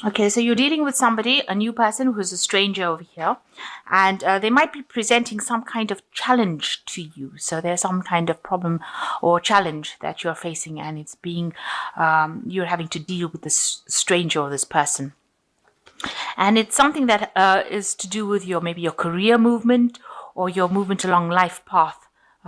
Okay, so you're dealing with somebody, a new person who's a stranger over here, and they might be presenting some kind of challenge to you. So there's some kind of problem or challenge that you're facing, and it's being, you're having to deal with this stranger or this person. And it's something that is to do with your maybe your career movement or your movement along life path.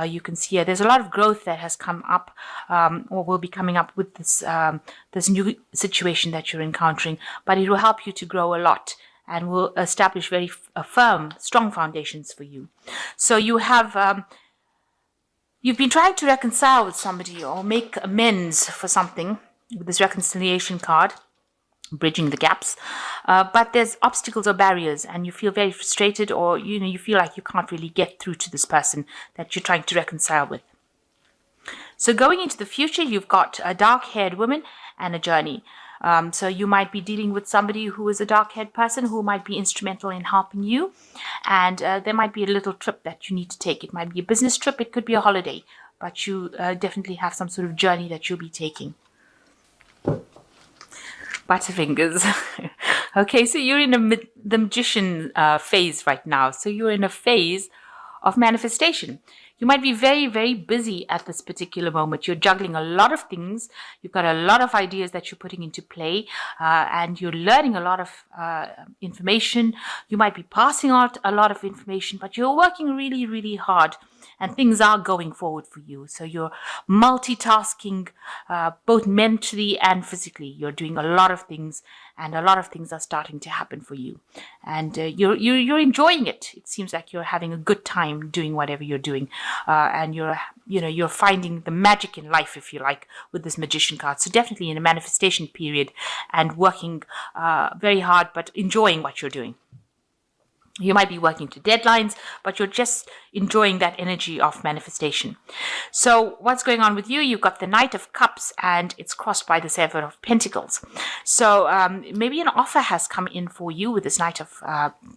You can see here there's a lot of growth that has come up or will be coming up with this new situation that you're encountering, but it will help you to grow a lot and will establish very firm, strong foundations for you. So you have you've been trying to reconcile with somebody or make amends for something with this reconciliation card, bridging the gaps, but there's obstacles or barriers and you feel very frustrated, or you feel like you can't really get through to this person that you're trying to reconcile with. So going into the future, you've got a dark-haired woman and a journey. So you might be dealing with somebody who is a dark-haired person who might be instrumental in helping you, and there might be a little trip that you need to take. It might be a business trip, it could be a holiday, but you definitely have some sort of journey that you'll be taking. Butterfingers. Okay, so you're in the magician phase right now. So you're in a phase of manifestation. You might be very, very busy at this particular moment. You're juggling a lot of things. You've got a lot of ideas that you're putting into play, and you're learning a lot of information. You might be passing out a lot of information, but you're working really, really hard, and things are going forward for you. So you're multitasking, both mentally and physically. You're doing a lot of things, and a lot of things are starting to happen for you. And you're enjoying it. It seems like you're having a good time doing whatever you're doing, and you're finding the magic in life, if you like, with this magician card. So definitely in a manifestation period and working very hard, but enjoying what you're doing. You might be working to deadlines, but you're just enjoying that energy of manifestation. So what's going on with you? You've got the Knight of Cups and it's crossed by the Seven of Pentacles. So maybe an offer has come in for you with this Knight of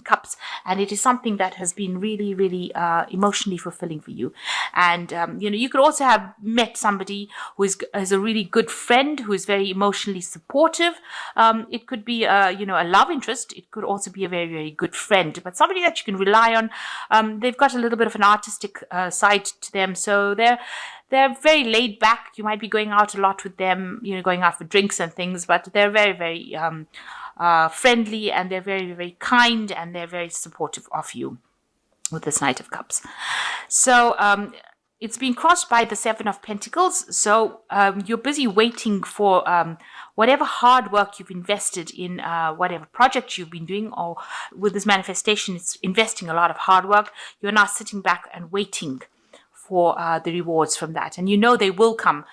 Cups, and it is something that has been really, really emotionally fulfilling for you. And, you could also have met somebody who is a really good friend, who is very emotionally supportive. It could be, a love interest. It could also be a very, very good friend, but somebody that you can rely on. They've got a little bit of an artistic side to them, so they're very laid back. You might be going out a lot with them, going out for drinks and things, but they're very, very friendly, and they're very, very kind, and they're very supportive of you with this Knight of Cups. So it's been crossed by the Seven of Pentacles. So you're busy waiting for whatever hard work you've invested in whatever project you've been doing, or with this manifestation, it's investing a lot of hard work. You're now sitting back and waiting for the rewards from that. And they will come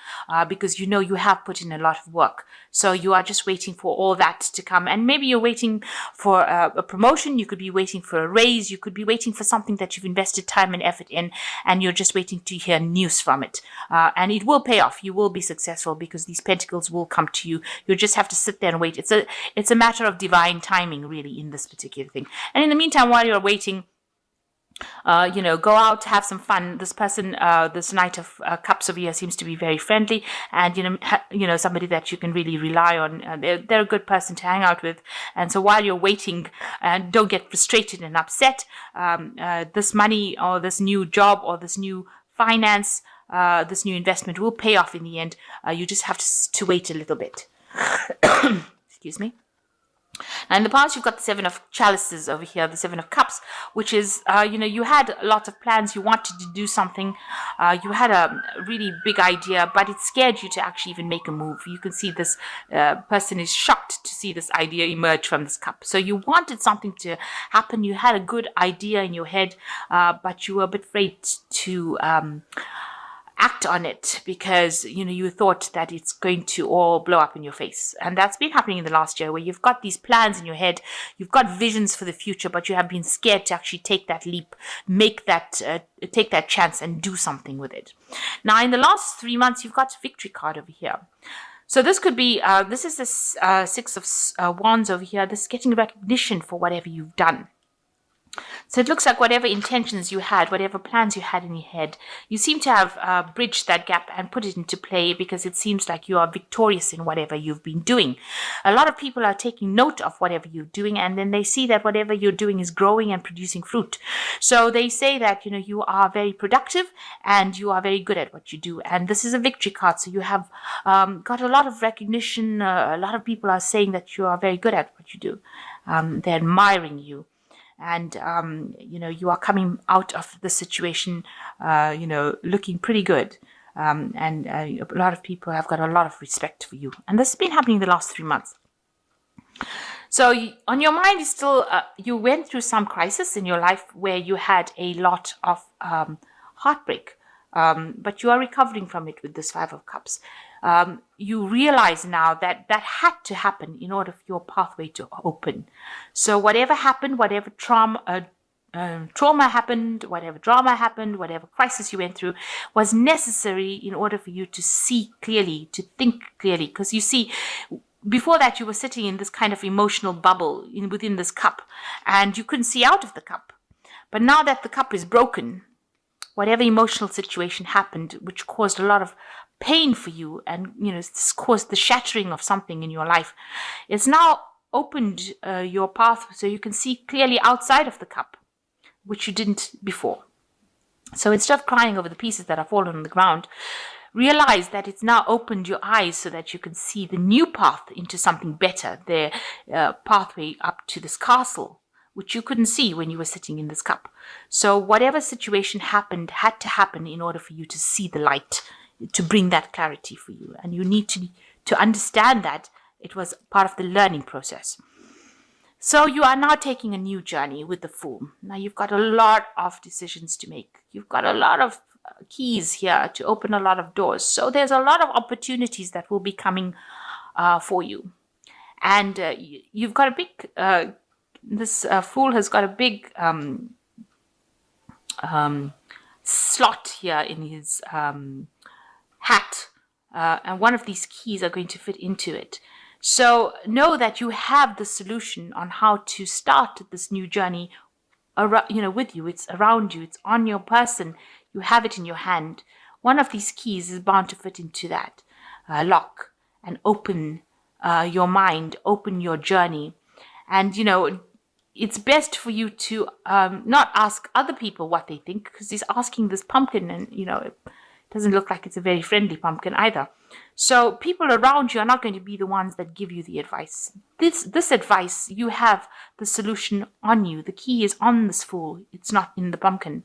because you have put in a lot of work. So you are just waiting for all that to come. And maybe you're waiting for a promotion. You could be waiting for a raise. You could be waiting for something that you've invested time and effort in, and you're just waiting to hear news from it. And it will pay off. You will be successful because these pentacles will come to you. You just have to sit there and wait. It's a matter of divine timing, really, in this particular thing. And in the meantime, while you're waiting, go out, have some fun. This person, this Knight of Cups over here, seems to be very friendly, and somebody that you can really rely on. They're a good person to hang out with. And so while you're waiting, don't get frustrated and upset. This money, or this new job, or this new finance, this new investment will pay off in the end. You just have to wait a little bit. Excuse me. Now, in the past, you've got the Seven of Chalices over here, the Seven of Cups, which is, you had lots of plans. You wanted to do something. You had a really big idea, but it scared you to actually even make a move. You can see this person is shocked to see this idea emerge from this cup. So you wanted something to happen. You had a good idea in your head, but you were a bit afraid to act on it because you thought that it's going to all blow up in your face. And that's been happening in the last year, where you've got these plans in your head, you've got visions for the future, but you have been scared to actually take that leap, take that chance and do something with it. Now, in the last 3 months, you've got a victory card over here. So this could be, this is the Six of Wands over here. This is getting recognition for whatever you've done. So it looks like whatever intentions you had, whatever plans you had in your head, you seem to have bridged that gap and put it into play, because it seems like you are victorious in whatever you've been doing. A lot of people are taking note of whatever you're doing, and then they see that whatever you're doing is growing and producing fruit. So they say that, you are very productive and you are very good at what you do. And this is a victory card. So you have got a lot of recognition. A lot of people are saying that you are very good at what you do. They're admiring you. And, you are coming out of the situation, looking pretty good. And a lot of people have got a lot of respect for you. And this has been happening the last 3 months. So on your mind is still, you went through some crisis in your life where you had a lot of heartbreak. But you are recovering from it with this 5 of Cups. You realize now that that had to happen in order for your pathway to open. So whatever happened, whatever trauma happened, whatever drama happened, whatever crisis you went through, was necessary in order for you to see clearly, to think clearly. Because you see, before that you were sitting in this kind of emotional bubble within this cup, and you couldn't see out of the cup. But now that the cup is broken, whatever emotional situation happened, which caused a lot of pain for you, and this caused the shattering of something in your life, it's now opened your path so you can see clearly outside of the cup, which you didn't before. So instead of crying over the pieces that are fallen on the ground, realize that it's now opened your eyes so that you can see the new path into something better, the pathway up to this castle, which you couldn't see when you were sitting in this cup. So whatever situation happened had to happen in order for you to see the light, to bring that clarity for you. And you need to understand that it was part of the learning process. So you are now taking a new journey with the Fool. Now you've got a lot of decisions to make. You've got a lot of keys here to open a lot of doors. So there's a lot of opportunities that will be coming for you. And you've got a big... this Fool has got a big slot here in his hat, and one of these keys are going to fit into it. So know that you have the solution on how to start this new journey with you. It's around you. It's on your person. You have it in your hand. One of these keys is bound to fit into that lock and open your mind, open your journey. And, it's best for you to not ask other people what they think, because he's asking this pumpkin, and, it doesn't look like it's a very friendly pumpkin either. So people around you are not going to be the ones that give you the advice. This advice, you have the solution on you. The key is on this Fool. It's not in the pumpkin.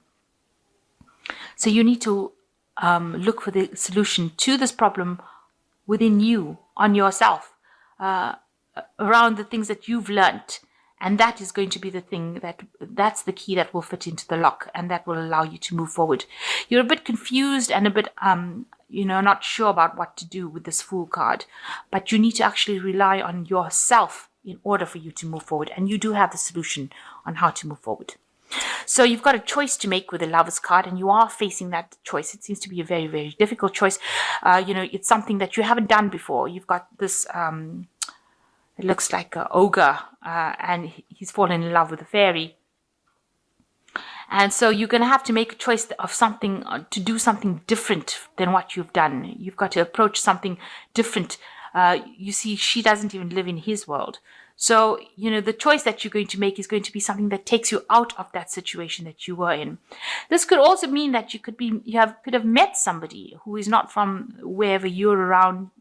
So you need to look for the solution to this problem within you, on yourself, around the things that you've learnt. And that is going to be the thing that's the key that will fit into the lock, and that will allow you to move forward. You're a bit confused and a bit, not sure about what to do with this Fool card, but you need to actually rely on yourself in order for you to move forward. And you do have the solution on how to move forward. So you've got a choice to make with the Lover's card, and you are facing that choice. It seems to be a very, very difficult choice. It's something that you haven't done before. You've got this... it looks like an ogre, and he's fallen in love with a fairy. And so you're going to have to make a choice of something, to do something different than what you've done. You've got to approach something different. You see, she doesn't even live in his world. So, the choice that you're going to make is going to be something that takes you out of that situation that you were in. This could also mean that you could have met somebody who is not from wherever you're around.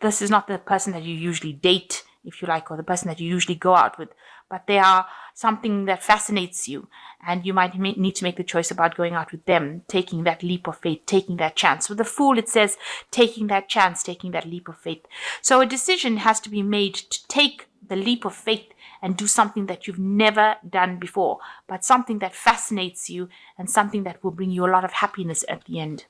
This is not the person that you usually date, if you like, or the person that you usually go out with, but they are something that fascinates you, and you might need to make the choice about going out with them, taking that leap of faith, taking that chance. With the Fool, it says taking that chance, taking that leap of faith. So a decision has to be made to take the leap of faith and do something that you've never done before, but something that fascinates you and something that will bring you a lot of happiness at the end.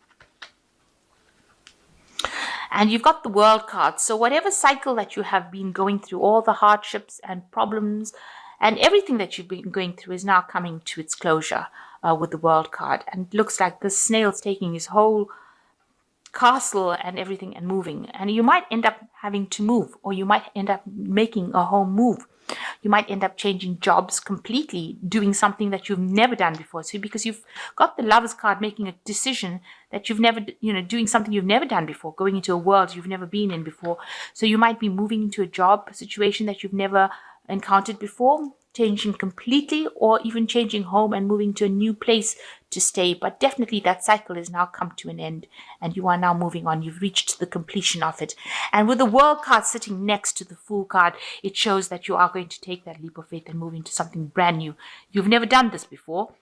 And you've got the World card. So whatever cycle that you have been going through, all the hardships and problems and everything that you've been going through is now coming to its closure with the World card. And it looks like the snail's taking his whole castle and everything and moving. And you might end up having to move, or you might end up making a home move. You might end up changing jobs completely, doing something that you've never done before. So because you've got the Lovers card, making a decision that you've never, doing something you've never done before, going into a world you've never been in before. So you might be moving into a job situation that you've never encountered before, changing completely, or even changing home and moving to a new place to stay. But definitely that cycle has now come to an end, and you are now moving on. You've reached the completion of it. And with the World card sitting next to the Fool card, it shows that you are going to take that leap of faith and move into something brand new. You've never done this before.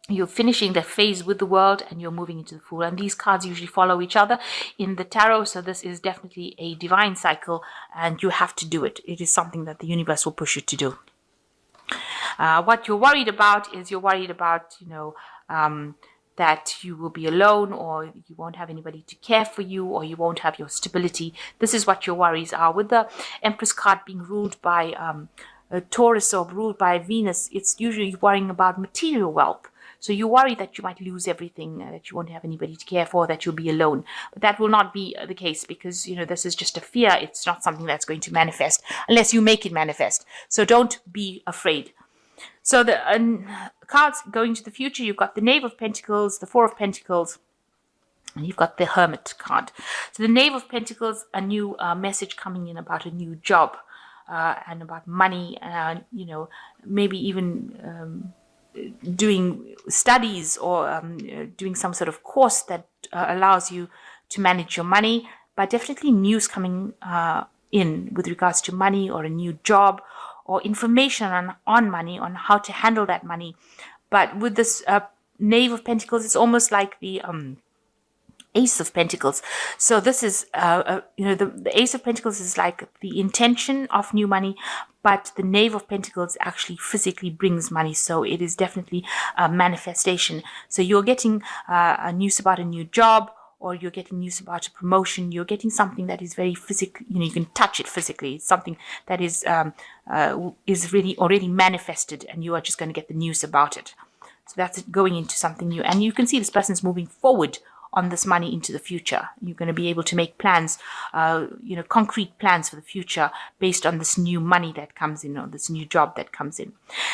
You're finishing the phase with the World and you're moving into the Fool. And these cards usually follow each other in the tarot. So this is definitely a divine cycle, and you have to do it. It is something that the universe will push you to do. What you're worried about is that you will be alone, or you won't have anybody to care for you, or you won't have your stability. This is what your worries are. With the Empress card being ruled by Taurus or ruled by Venus, it's usually worrying about material wealth. So you worry that you might lose everything, that you won't have anybody to care for, that you'll be alone. But that will not be the case, because, this is just a fear. It's not something that's going to manifest unless you make it manifest. So don't be afraid. So the cards going to the future, you've got the Knave of Pentacles, the Four of Pentacles, and you've got the Hermit card. So the Knave of Pentacles, a new message coming in about a new job and about money, maybe even doing studies or doing some sort of course that allows you to manage your money. But definitely news coming in with regards to money, or a new job, or information on money, on how to handle that money. But with this Knave of Pentacles, it's almost like the Ace of Pentacles. So this is, the Ace of Pentacles is like the intention of new money, but the Knave of Pentacles actually physically brings money. So it is definitely a manifestation. So you're getting news about a new job, or you're getting news about a promotion. You're getting something that is very physical. You can touch it physically. It's something that is really already manifested, and you are just going to get the news about it. So that's going into something new. And you can see this person's moving forward on this money into the future. You're going to be able to make plans, concrete plans for the future based on this new money that comes in, or this new job that comes in.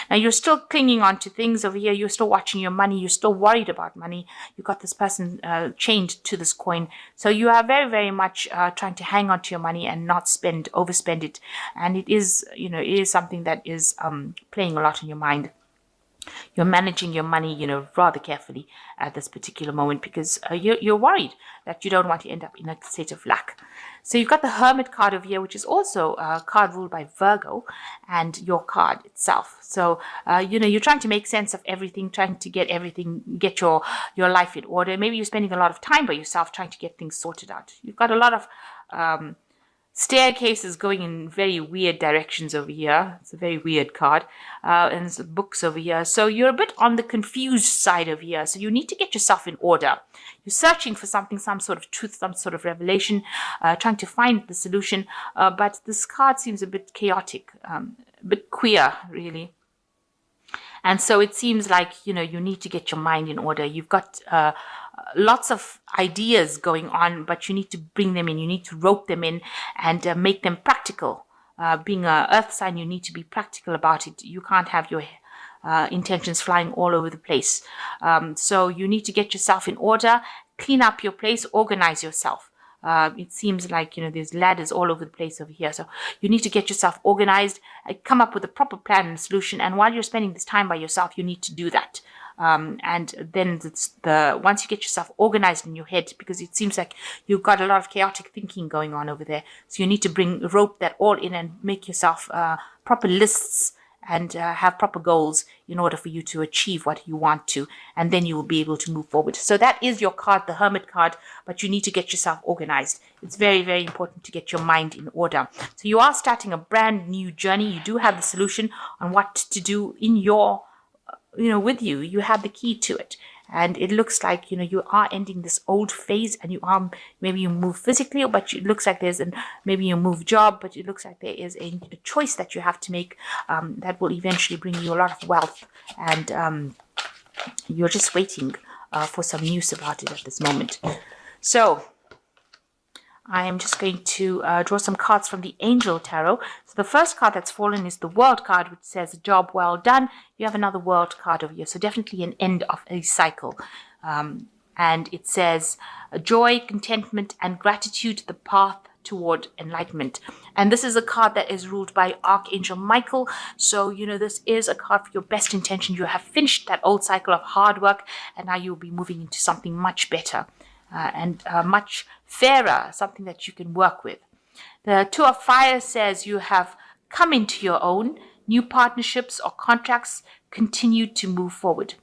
Now, you're still clinging on to things over here. You're still watching your money. You're still worried about money. You've got this person chained to this coin. So you are very, very much trying to hang on to your money and not overspend it. And it is something that is playing a lot in your mind. You're managing your money, rather carefully at this particular moment, because you're worried that you don't want to end up in a state of lack. So you've got the Hermit card over here, which is also a card ruled by Virgo, and your card itself. So, you're trying to make sense of everything, trying to get your life in order. Maybe you're spending a lot of time by yourself trying to get things sorted out. You've got a lot of staircases going in very weird directions over here. It's a very weird card. And there's books over here. So you're a bit on the confused side over here. So you need to get yourself in order. You're searching for something, some sort of truth, some sort of revelation, trying to find the solution. But this card seems a bit chaotic, a bit queer, really. And so it seems like, you need to get your mind in order. You've got lots of ideas going on, but you need to bring them in. You need to rope them in and make them practical. Being an earth sign, you need to be practical about it. You can't have your intentions flying all over the place. So you need to get yourself in order, clean up your place, organize yourself. It seems like, there's ladders all over the place over here. So you need to get yourself organized, come up with a proper plan and solution. And while you're spending this time by yourself, you need to do that. And then once you get yourself organized in your head, because it seems like you've got a lot of chaotic thinking going on over there. So you need to rope that all in and make yourself proper lists and have proper goals in order for you to achieve what you want to, and then you will be able to move forward. So that is your card, the Hermit card, but you need to get yourself organized. It's very, very important to get your mind in order. So you are starting a brand new journey. You do have the solution on what to do in your, with you. You have the key to it. And it looks like, you are ending this old phase, and maybe you move physically, but it looks like maybe you move job, but it looks like there is a choice that you have to make that will eventually bring you a lot of wealth. And you're just waiting for some news about it at this moment. So I am just going to draw some cards from the Angel Tarot. So the first card that's fallen is the World card, which says job well done. You have another World card over here, so definitely an end of a cycle. And it says joy, contentment, and gratitude, the path toward enlightenment. And this is a card that is ruled by Archangel Michael. So, this is a card for your best intention. You have finished that old cycle of hard work, and now you'll be moving into something much better. And much fairer, something that you can work with. The Two of Fire says you have come into your own. New partnerships or contracts continue to move forward.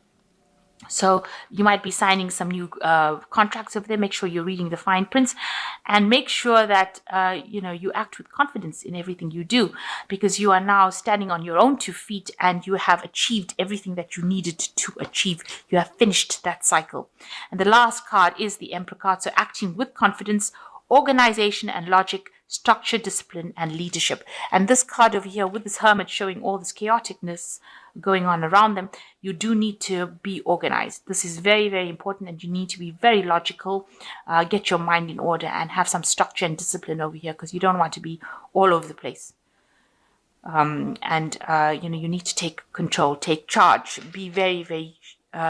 So you might be signing some new contracts over there. Make sure you're reading the fine prints, and make sure that you act with confidence in everything you do, because you are now standing on your own 2 feet and you have achieved everything that you needed to achieve. You have finished that cycle. And the last card is the Emperor card. So acting with confidence, organization and logic, structure, discipline, and leadership. And this card over here with this Hermit showing all this chaoticness going on around them, you do need to be organized. This is very, very important, and you need to be very logical, get your mind in order, and have some structure and discipline over here, because you don't want to be all over the place. You need to take control, take charge, be very, very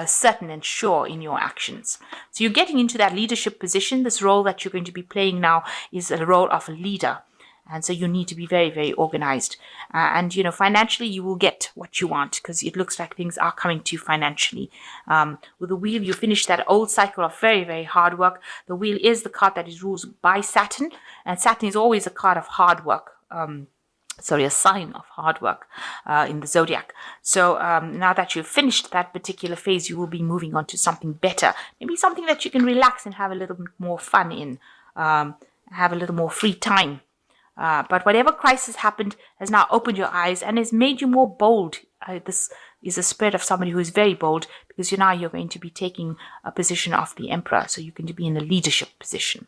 certain and sure in your actions. So you're getting into that leadership position. This role that you're going to be playing now is a role of a leader. And so you need to be very, very organized. Financially, you will get what you want, because it looks like things are coming to you financially. With the Wheel, you finish that old cycle of very, very hard work. The Wheel is the card that is ruled by Saturn. And Saturn is always a card of hard work. A sign of hard work in the zodiac. So now that you've finished that particular phase, you will be moving on to something better. Maybe something that you can relax and have a little bit more fun in, have a little more free time. But whatever crisis happened has now opened your eyes and has made you more bold. This is a spirit of somebody who is very bold, because you're going to be taking a position of the Emperor, so you can be in a leadership position.